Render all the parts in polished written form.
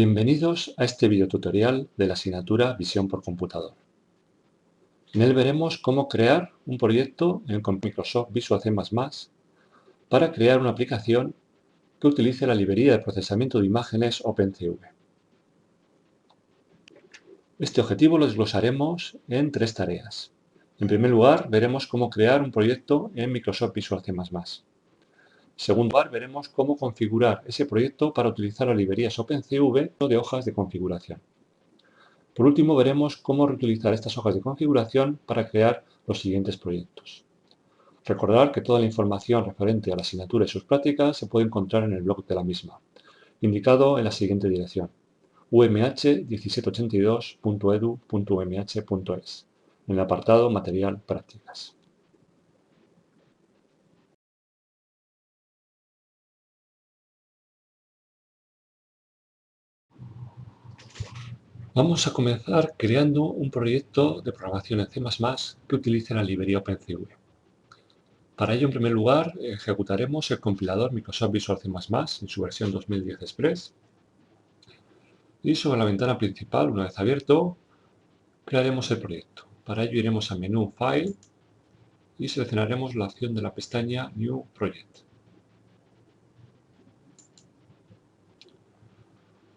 Bienvenidos a este videotutorial de la asignatura Visión por computador. En él veremos cómo crear un proyecto con Microsoft Visual C++ para crear una aplicación que utilice la librería de procesamiento de imágenes OpenCV. Este objetivo lo desglosaremos en tres tareas. En primer lugar, veremos cómo crear un proyecto en Microsoft Visual C++. En segundo lugar, veremos cómo configurar ese proyecto para utilizar las librerías OpenCV de hojas de configuración. Por último, veremos cómo reutilizar estas hojas de configuración para crear los siguientes proyectos. Recordad que toda la información referente a la asignatura y sus prácticas se puede encontrar en el blog de la misma, indicado en la siguiente dirección: umh1782.edu.umh.es, en el apartado Material Prácticas. Vamos a comenzar creando un proyecto de programación en C++ que utilice la librería OpenCV. Para ello, en primer lugar, ejecutaremos el compilador Microsoft Visual C++ en su versión 2010 Express. Y sobre la ventana principal, una vez abierto, crearemos el proyecto. Para ello iremos al menú File y seleccionaremos la opción de la pestaña New Project.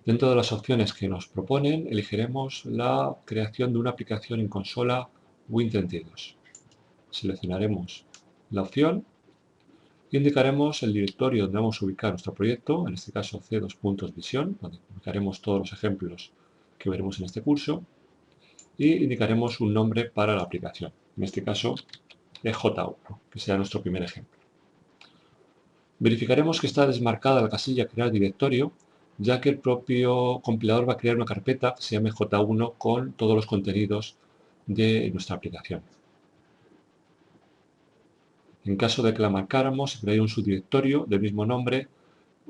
Dentro de las opciones que nos proponen, elegiremos la creación de una aplicación en consola Win32. Seleccionaremos la opción e indicaremos el directorio donde vamos a ubicar nuestro proyecto, en este caso C2.Vision, donde ubicaremos todos los ejemplos que veremos en este curso, y indicaremos un nombre para la aplicación, en este caso J1, que será nuestro primer ejemplo. Verificaremos que está desmarcada la casilla Crear directorio, ya que el propio compilador va a crear una carpeta que se llame J1 con todos los contenidos de nuestra aplicación. En caso de que la marcáramos, se crearía un subdirectorio del mismo nombre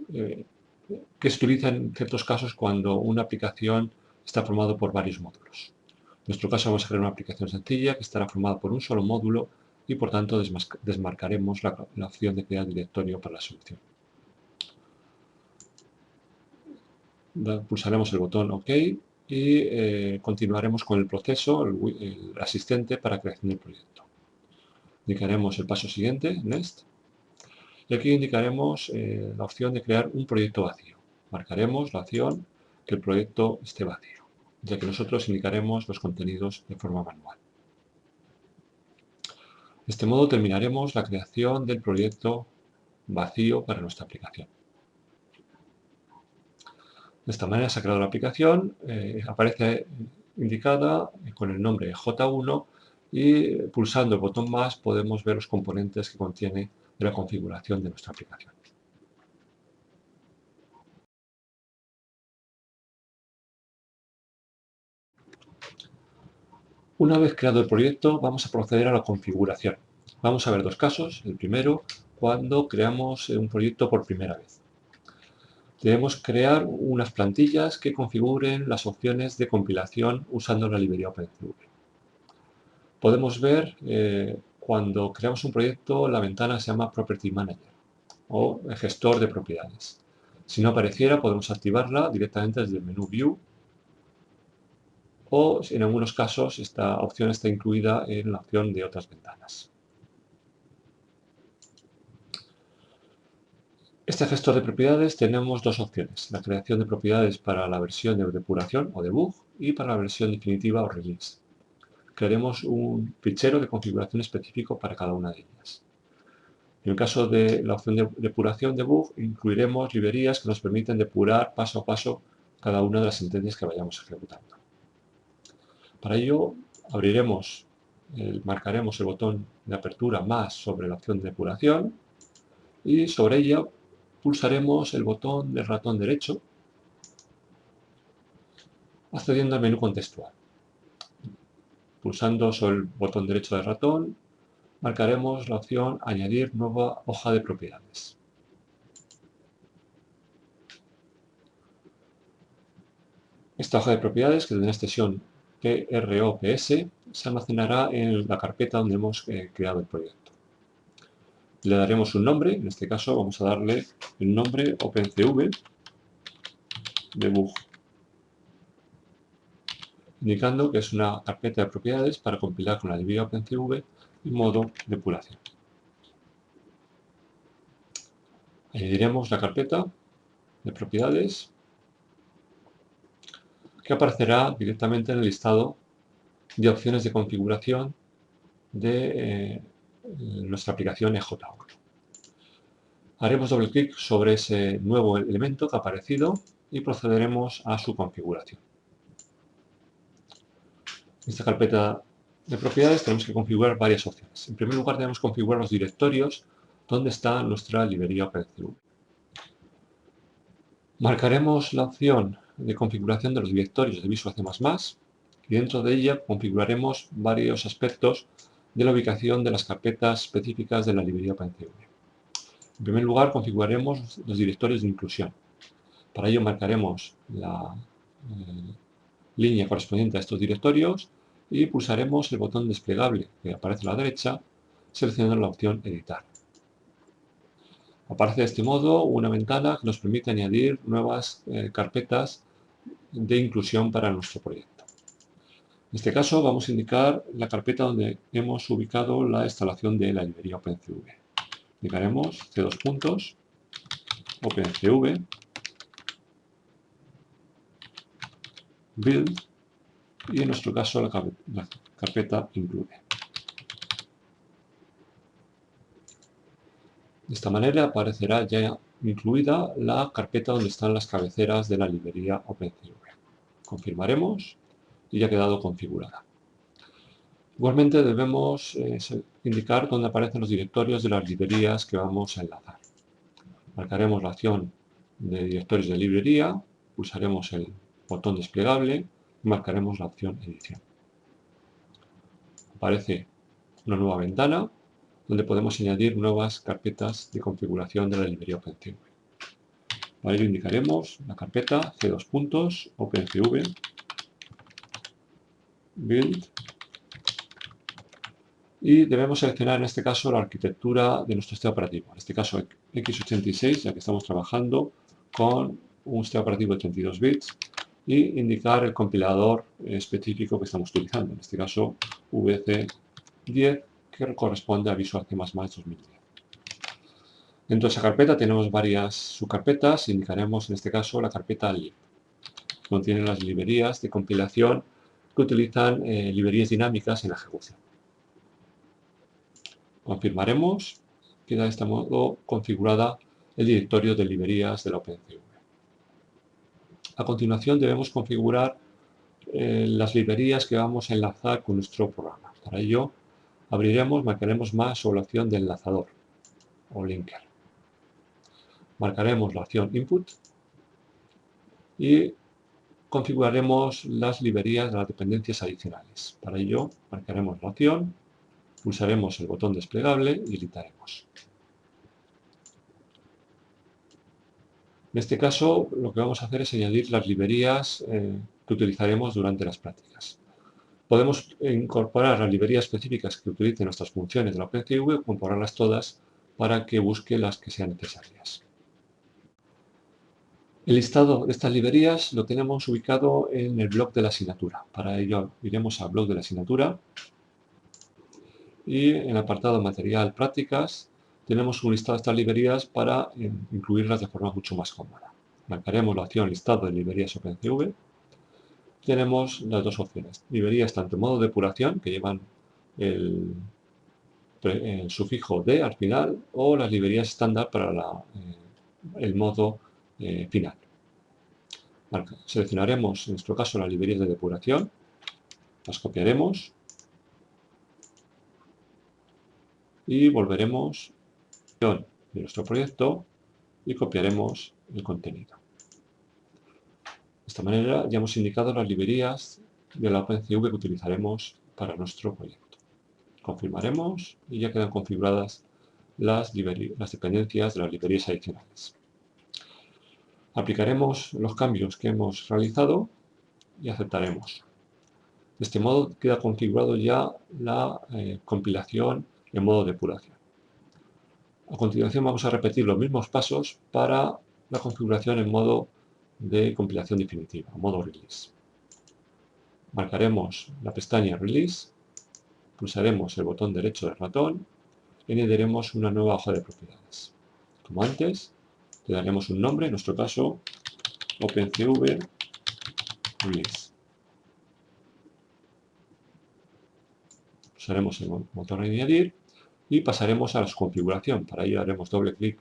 que se utiliza en ciertos casos cuando una aplicación está formada por varios módulos. En nuestro caso vamos a crear una aplicación sencilla que estará formada por un solo módulo y por tanto desmarcaremos la opción de crear directorio para la solución. Pulsaremos el botón OK y continuaremos con el proceso, el asistente para creación del proyecto. Indicaremos el paso siguiente, Next, y aquí indicaremos la opción de crear un proyecto vacío. Marcaremos la opción que el proyecto esté vacío, ya que nosotros indicaremos los contenidos de forma manual. De este modo terminaremos la creación del proyecto vacío para nuestra aplicación. De esta manera se ha creado la aplicación, aparece indicada con el nombre J1 y pulsando el botón más podemos ver los componentes que contiene de la configuración de nuestra aplicación. Una vez creado el proyecto, vamos a proceder a la configuración. Vamos a ver dos casos. El primero, cuando creamos un proyecto por primera vez. Debemos crear unas plantillas que configuren las opciones de compilación usando la librería OpenCV. Podemos ver cuando creamos un proyecto, la ventana se llama Property Manager o el gestor de propiedades. Si no apareciera, podemos activarla directamente desde el menú View, o en algunos casos esta opción está incluida en la opción de otras ventanas. Este gestor de propiedades tenemos dos opciones: la creación de propiedades para la versión de depuración o debug y para la versión definitiva o release. Crearemos un fichero de configuración específico para cada una de ellas. En el caso de la opción de depuración debug, incluiremos librerías que nos permiten depurar paso a paso cada una de las sentencias que vayamos ejecutando. Para ello, marcaremos el botón de apertura más sobre la opción de depuración y sobre ella pulsaremos el botón del ratón derecho accediendo al menú contextual. Pulsando sobre el botón derecho del ratón, marcaremos la opción Añadir nueva hoja de propiedades. Esta hoja de propiedades, que tendrá extensión PROPS, se almacenará en la carpeta donde hemos creado el proyecto. Le daremos un nombre, en este caso vamos a darle el nombre OpenCV Debug indicando que es una carpeta de propiedades para compilar con la librería OpenCV en modo depuración. Añadiremos la carpeta de propiedades que aparecerá directamente en el listado de opciones de configuración de nuestra aplicación EJU. Haremos doble clic sobre ese nuevo elemento que ha aparecido y procederemos a su configuración. En esta carpeta de propiedades tenemos que configurar varias opciones. En primer lugar, tenemos que configurar los directorios donde está nuestra librería OpenCV. Marcaremos la opción de configuración de los directorios de Visual C++ y dentro de ella configuraremos varios aspectos de la ubicación de las carpetas específicas de la librería OpenCV. En primer lugar, configuraremos los directorios de inclusión. Para ello marcaremos la línea correspondiente a estos directorios y pulsaremos el botón desplegable que aparece a la derecha, seleccionando la opción Editar. Aparece de este modo una ventana que nos permite añadir nuevas carpetas de inclusión para nuestro proyecto. En este caso vamos a indicar la carpeta donde hemos ubicado la instalación de la librería OpenCV. Indicaremos c2.opencv build y en nuestro caso la carpeta incluye. De esta manera aparecerá ya incluida la carpeta donde están las cabeceras de la librería OpenCV. Confirmaremos y ya ha quedado configurada. Igualmente debemos indicar dónde aparecen los directorios de las librerías que vamos a enlazar. Marcaremos la opción de directorios de librería, pulsaremos el botón desplegable y marcaremos la opción edición. Aparece una nueva ventana donde podemos añadir nuevas carpetas de configuración de la librería OpenCV. Para ello indicaremos la carpeta c2.opencv build y debemos seleccionar en este caso la arquitectura de nuestro sistema operativo, en este caso x86, ya que estamos trabajando con un sistema operativo de 32 bits, y indicar el compilador específico que estamos utilizando, en este caso VC10, que corresponde a Visual C++ 2010. Dentro de esa carpeta tenemos varias subcarpetas, indicaremos en este caso la carpeta lib. Contiene las librerías de compilación que utilizan librerías dinámicas en la ejecución. Confirmaremos, queda de este modo configurada el directorio de librerías de la OpenCV. A continuación debemos configurar las librerías que vamos a enlazar con nuestro programa. Para ello marcaremos más sobre la opción de enlazador o linker. Marcaremos la opción Input y configuraremos las librerías de las dependencias adicionales. Para ello marcaremos la opción, pulsaremos el botón desplegable y editaremos. En este caso, lo que vamos a hacer es añadir las librerías que utilizaremos durante las prácticas. Podemos incorporar las librerías específicas que utilicen nuestras funciones de la OpenCV o compararlas todas para que busque las que sean necesarias. El listado de estas librerías lo tenemos ubicado en el blog de la asignatura. Para ello iremos al blog de la asignatura y en el apartado Material Prácticas tenemos un listado de estas librerías para incluirlas de forma mucho más cómoda. Marcaremos la opción Listado de librerías OpenCV. Tenemos las dos opciones. Librerías tanto en modo depuración, que llevan el sufijo de al final, o las librerías estándar para el modo final. Seleccionaremos, en nuestro caso, las librerías de depuración, las copiaremos y volveremos de nuestro proyecto y copiaremos el contenido. De esta manera ya hemos indicado las librerías de la OpenCV que utilizaremos para nuestro proyecto. Confirmaremos y ya quedan configuradas las dependencias de las librerías adicionales. Aplicaremos los cambios que hemos realizado y aceptaremos. De este modo queda configurado ya la compilación en modo depuración. A continuación vamos a repetir los mismos pasos para la configuración en modo de compilación definitiva, modo release. marcaremos la pestaña Release, pulsaremos el botón derecho del ratón y añadiremos una nueva hoja de propiedades. Como antes, le daremos un nombre, en nuestro caso OpenCV Release. Pulsaremos el botón Añadir y pasaremos a su configuración. Para ello haremos doble clic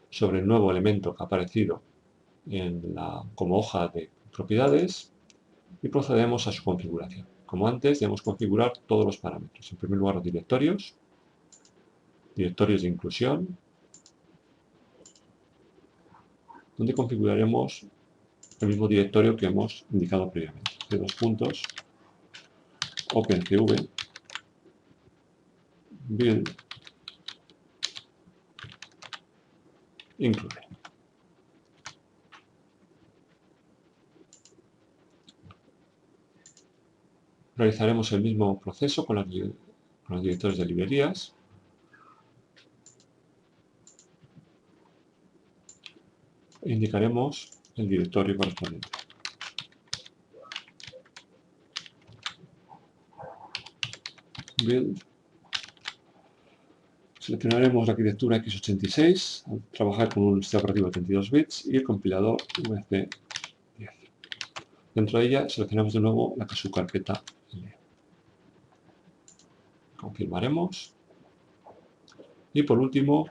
sobre el nuevo elemento que ha aparecido como hoja de propiedades y procedemos a su configuración. Como antes, debemos configurar todos los parámetros. En primer lugar, los directorios de inclusión, donde configuraremos el mismo directorio que hemos indicado previamente. De dos puntos, OpenCV, build, include. Realizaremos el mismo proceso con los directorios de librerías. E indicaremos el directorio correspondiente. Build. Seleccionaremos la arquitectura x86, al trabajar con un sistema operativo de 32 bits y el compilador VC10. Dentro de ella seleccionamos de nuevo la subcarpeta L. Confirmaremos. Y por último,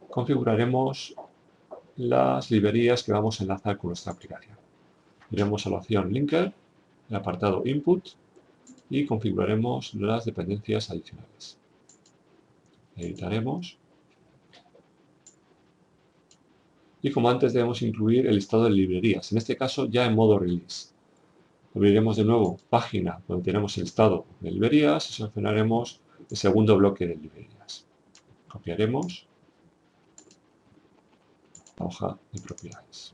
configuraremos las librerías que vamos a enlazar con nuestra aplicación. Iremos a la opción Linker, el apartado Input y configuraremos las dependencias adicionales. Editaremos. Y como antes debemos incluir el listado de librerías, en este caso ya en modo Release. Abriremos de nuevo página donde tenemos el listado de librerías y seleccionaremos el segundo bloque de librerías. Copiaremos la hoja de propiedades.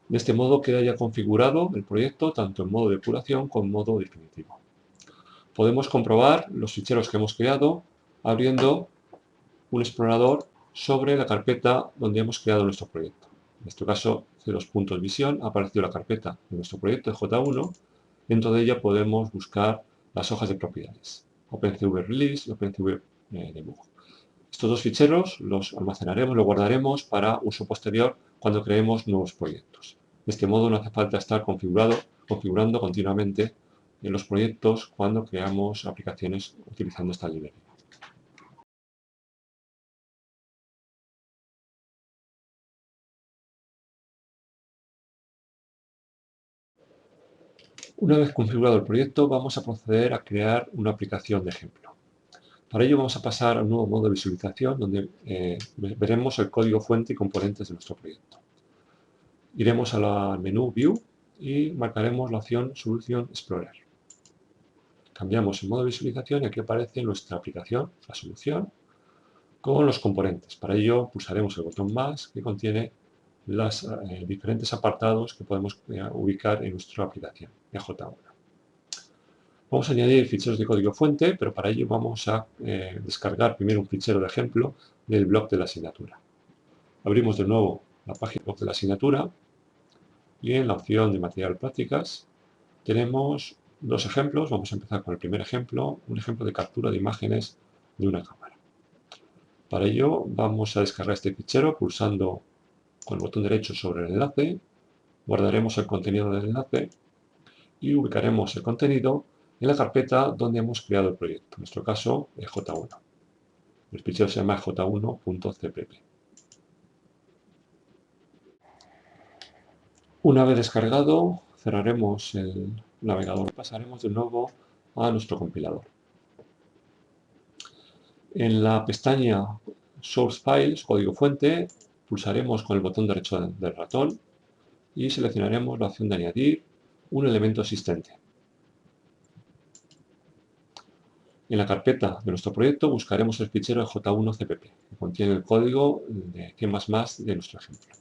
De este modo queda ya configurado el proyecto tanto en modo de depuración como en modo definitivo. Podemos comprobar los ficheros que hemos creado abriendo un explorador sobre la carpeta donde hemos creado nuestro proyecto. En este caso, C2.visión, ha aparecido la carpeta de nuestro proyecto de J1. Dentro de ella podemos buscar las hojas de propiedades, OpenCV Release y OpenCV Debug. Estos dos ficheros los almacenaremos, los guardaremos para uso posterior cuando creemos nuevos proyectos. De este modo no hace falta estar configurando continuamente en los proyectos cuando creamos aplicaciones utilizando esta librería. Una vez configurado el proyecto, vamos a proceder a crear una aplicación de ejemplo. Para ello vamos a pasar a un nuevo modo de visualización donde veremos el código fuente y componentes de nuestro proyecto. Iremos al menú View y marcaremos la opción Solution Explorer. Cambiamos el modo de visualización y aquí aparece nuestra aplicación, la solución, con los componentes. Para ello pulsaremos el botón más que contiene los diferentes apartados que podemos ubicar en nuestra aplicación de J1. Vamos a añadir ficheros de código fuente, pero para ello vamos a descargar primero un fichero de ejemplo del blog de la asignatura. Abrimos de nuevo la página del blog de la asignatura y en la opción de material prácticas tenemos dos ejemplos. Vamos a empezar con el primer ejemplo, un ejemplo de captura de imágenes de una cámara. Para ello vamos a descargar este fichero pulsando con el botón derecho sobre el enlace, guardaremos el contenido del enlace y ubicaremos el contenido en la carpeta donde hemos creado el proyecto, en nuestro caso J1. El fichero se llama j1.cpp. Una vez descargado, cerraremos el navegador y pasaremos de nuevo a nuestro compilador. En la pestaña Source Files, código fuente, pulsaremos con el botón derecho del ratón y seleccionaremos la opción de añadir un elemento existente. En la carpeta de nuestro proyecto buscaremos el fichero j1cpp, que contiene el código de C++ de nuestro ejemplo.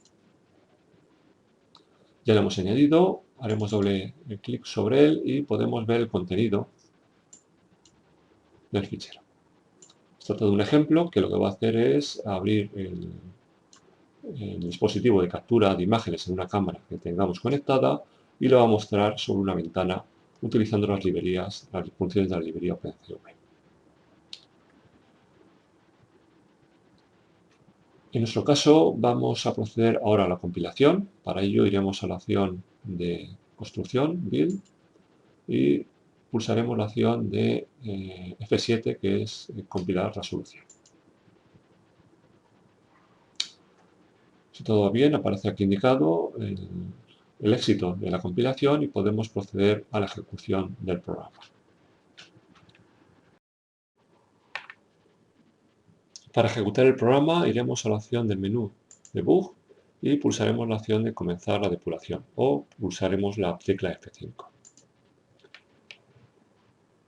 Ya lo hemos añadido, haremos doble clic sobre él y podemos ver el contenido del fichero. Se trata de un ejemplo que lo que va a hacer es abrir el dispositivo de captura de imágenes en una cámara que tengamos conectada y lo va a mostrar sobre una ventana utilizando las librerías, las funciones de la librería OpenCV. En nuestro caso vamos a proceder ahora a la compilación. Para ello iremos a la opción de construcción, Build, y pulsaremos la opción de F7, que es compilar la solución. Si todo va bien, aparece aquí indicado el éxito de la compilación y podemos proceder a la ejecución del programa. Para ejecutar el programa iremos a la opción del menú Debug y pulsaremos la opción de comenzar la depuración o pulsaremos la tecla F5.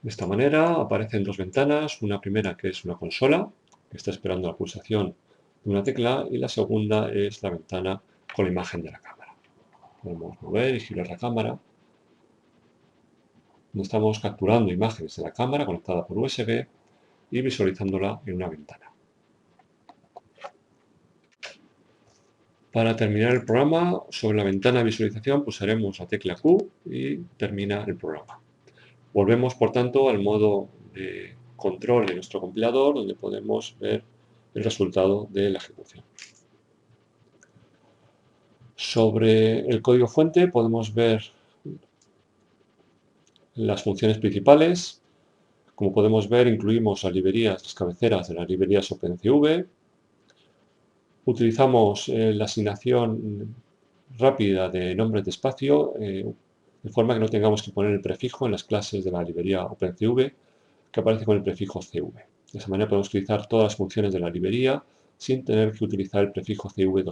De esta manera aparecen dos ventanas, una primera que es una consola que está esperando la pulsación de una tecla y la segunda es la ventana con la imagen de la cámara. Podemos mover y girar la cámara. Estamos capturando imágenes de la cámara conectada por USB y visualizándola en una ventana. Para terminar el programa, sobre la ventana de visualización pulsaremos la tecla Q y termina el programa. Volvemos, por tanto, al modo de control de nuestro compilador, donde podemos ver el resultado de la ejecución. Sobre el código fuente podemos ver las funciones principales. Como podemos ver, incluimos las librerías, las cabeceras de las librerías OpenCV. Utilizamos la asignación rápida de nombres de espacio, de forma que no tengamos que poner el prefijo en las clases de la librería OpenCV, que aparece con el prefijo CV. De esa manera podemos utilizar todas las funciones de la librería sin tener que utilizar el prefijo CV .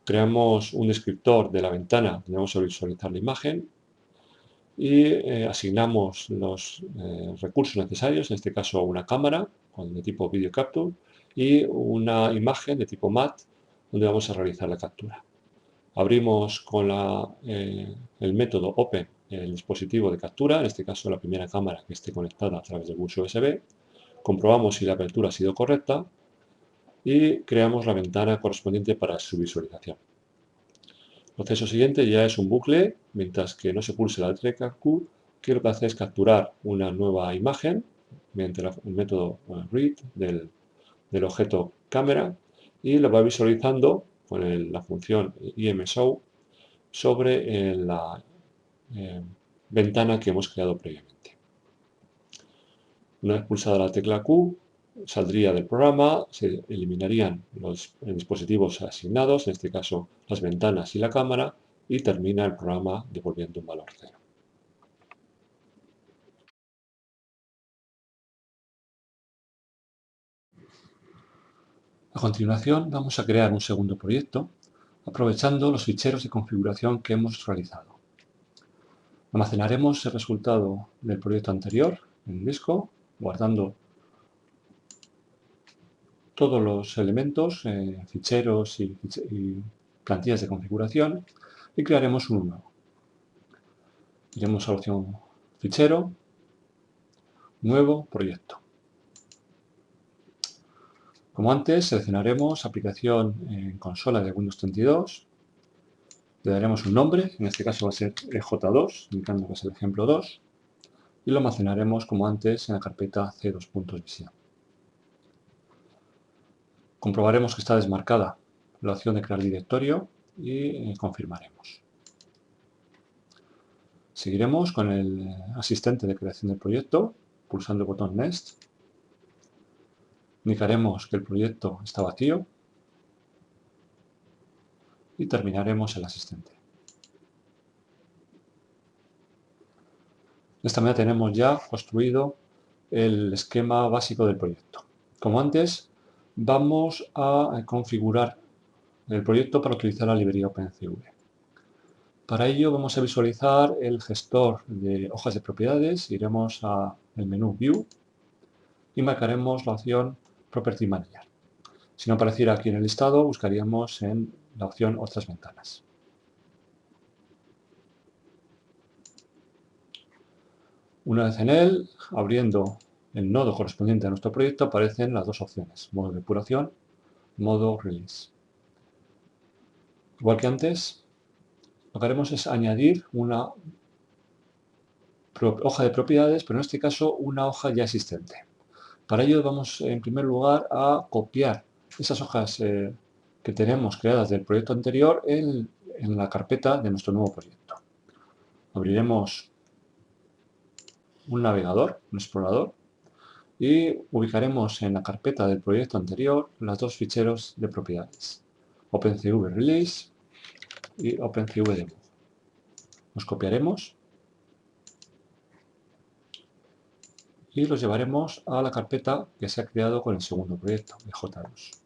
Creamos un descriptor de la ventana donde vamos a visualizar la imagen y asignamos los recursos necesarios, en este caso una cámara de tipo Video Capture y una imagen de tipo MAT donde vamos a realizar la captura. Abrimos con el método Open el dispositivo de captura, en este caso la primera cámara que esté conectada a través del bus USB, comprobamos si la apertura ha sido correcta y creamos la ventana correspondiente para su visualización. El proceso siguiente ya es un bucle, mientras que no se pulse la tecla Q, que lo que hace es capturar una nueva imagen mediante el método read del objeto cámara y lo va visualizando con la función IMShow sobre la ventana que hemos creado previamente. Una vez pulsada la tecla Q, saldría del programa, se eliminarían los dispositivos asignados, en este caso las ventanas y la cámara, y termina el programa devolviendo un valor 0. A continuación vamos a crear un segundo proyecto aprovechando los ficheros de configuración que hemos realizado. Almacenaremos el resultado del proyecto anterior en el disco, guardando todos los elementos, ficheros y plantillas de configuración, y crearemos uno nuevo. Iremos a la opción Fichero, Nuevo Proyecto. Como antes, seleccionaremos Aplicación en consola de Windows 32, le daremos un nombre, en este caso va a ser J2, indicando que es el ejemplo 2, y lo almacenaremos como antes en la carpeta C2.visión. Comprobaremos que está desmarcada la opción de crear directorio y confirmaremos. Seguiremos con el asistente de creación del proyecto, pulsando el botón Next. Indicaremos que el proyecto está vacío y terminaremos el asistente. De esta manera tenemos ya construido el esquema básico del proyecto. Como antes, vamos a configurar el proyecto para utilizar la librería OpenCV. Para ello vamos a visualizar el gestor de hojas de propiedades, iremos al menú View y marcaremos la opción Property Manager. Si no apareciera aquí en el listado, buscaríamos en la opción Otras ventanas. Una vez en él, abriendo el nodo correspondiente a nuestro proyecto, aparecen las dos opciones, modo de depuración modo release. Igual que antes, lo que haremos es añadir una hoja de propiedades, pero en este caso una hoja ya existente. Para ello vamos en primer lugar a copiar esas hojas que tenemos creadas del proyecto anterior en la carpeta de nuestro nuevo proyecto. Abriremos un navegador, un explorador, y ubicaremos en la carpeta del proyecto anterior los dos ficheros de propiedades, OpenCV Release y OpenCV Debug. Los copiaremos y los llevaremos a la carpeta que se ha creado con el segundo proyecto, EJ2.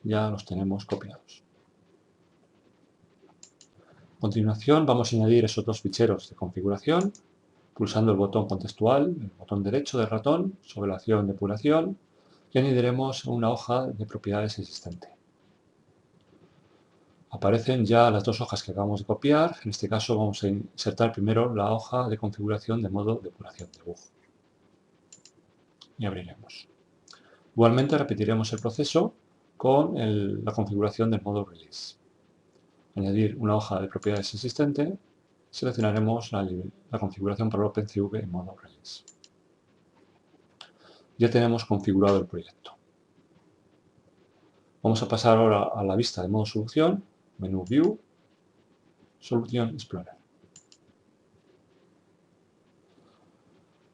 Ya los tenemos copiados. A continuación vamos a añadir esos dos ficheros de configuración pulsando el botón contextual, el botón derecho del ratón sobre la opción depuración y añadiremos una hoja de propiedades existente. Aparecen ya las dos hojas que acabamos de copiar. En este caso vamos a insertar primero la hoja de configuración de modo depuración debug. Y abriremos. Igualmente repetiremos el proceso con la configuración del modo release. Añadir una hoja de propiedades existente. Seleccionaremos la configuración para OpenCV en modo release. Ya tenemos configurado el proyecto. Vamos a pasar ahora a la vista de modo solución, menú View, Solution Explorer.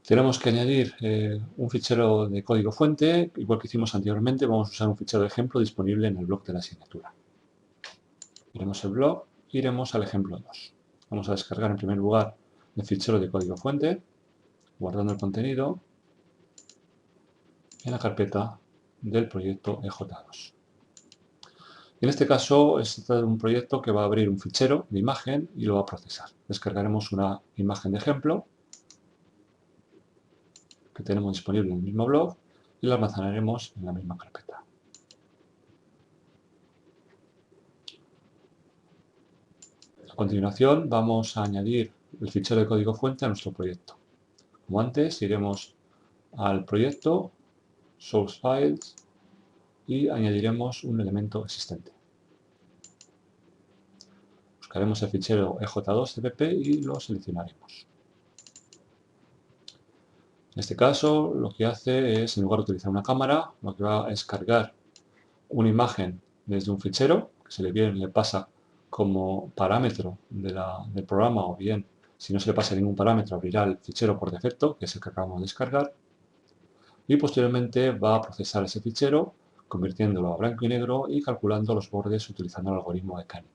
Tenemos que añadir un fichero de código fuente, igual que hicimos anteriormente, vamos a usar un fichero de ejemplo disponible en el blog de la asignatura. Iremos al blog e iremos al ejemplo 2. Vamos a descargar en primer lugar el fichero de código fuente, guardando el contenido en la carpeta del proyecto EJ2. En este caso, se trata de un proyecto que va a abrir un fichero de imagen y lo va a procesar. Descargaremos una imagen de ejemplo que tenemos disponible en el mismo blog y la almacenaremos en la misma carpeta. A continuación, vamos a añadir el fichero de código fuente a nuestro proyecto. Como antes, iremos al proyecto, Source Files, y añadiremos un elemento existente. Buscaremos el fichero EJ2cpp y lo seleccionaremos. En este caso, lo que hace es, en lugar de utilizar una cámara, lo que va a es cargar una imagen desde un fichero, que se le pasa como parámetro del programa, o bien, si no se le pasa ningún parámetro, abrirá el fichero por defecto, que es el que acabamos de descargar, y posteriormente va a procesar ese fichero, convirtiéndolo a blanco y negro y calculando los bordes utilizando el algoritmo de Khan.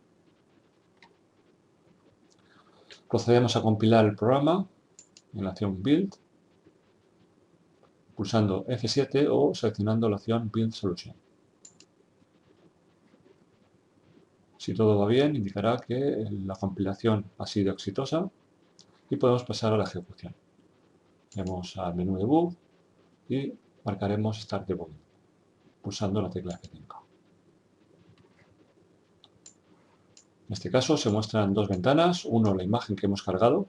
Procedemos a compilar el programa en la opción Build, pulsando F7 o seleccionando la opción Build Solution. Si todo va bien, indicará que la compilación ha sido exitosa y podemos pasar a la ejecución. Iremos al menú Debug y marcaremos Start Debugging, pulsando la tecla F5. En este caso se muestran dos ventanas, uno la imagen que hemos cargado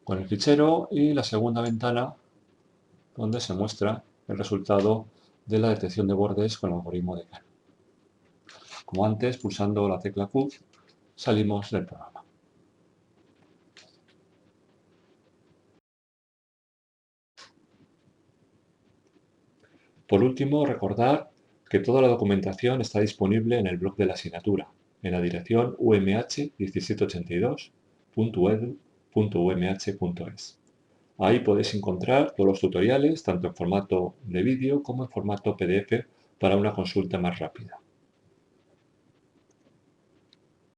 con el fichero y la segunda ventana donde se muestra el resultado de la detección de bordes con el algoritmo de Khan. Como antes, pulsando la tecla Q, salimos del programa. Por último, recordar que toda la documentación está disponible en el blog de la asignatura, en la dirección umh1782.edu.umh.es. Ahí podéis encontrar todos los tutoriales, tanto en formato de vídeo como en formato PDF, para una consulta más rápida.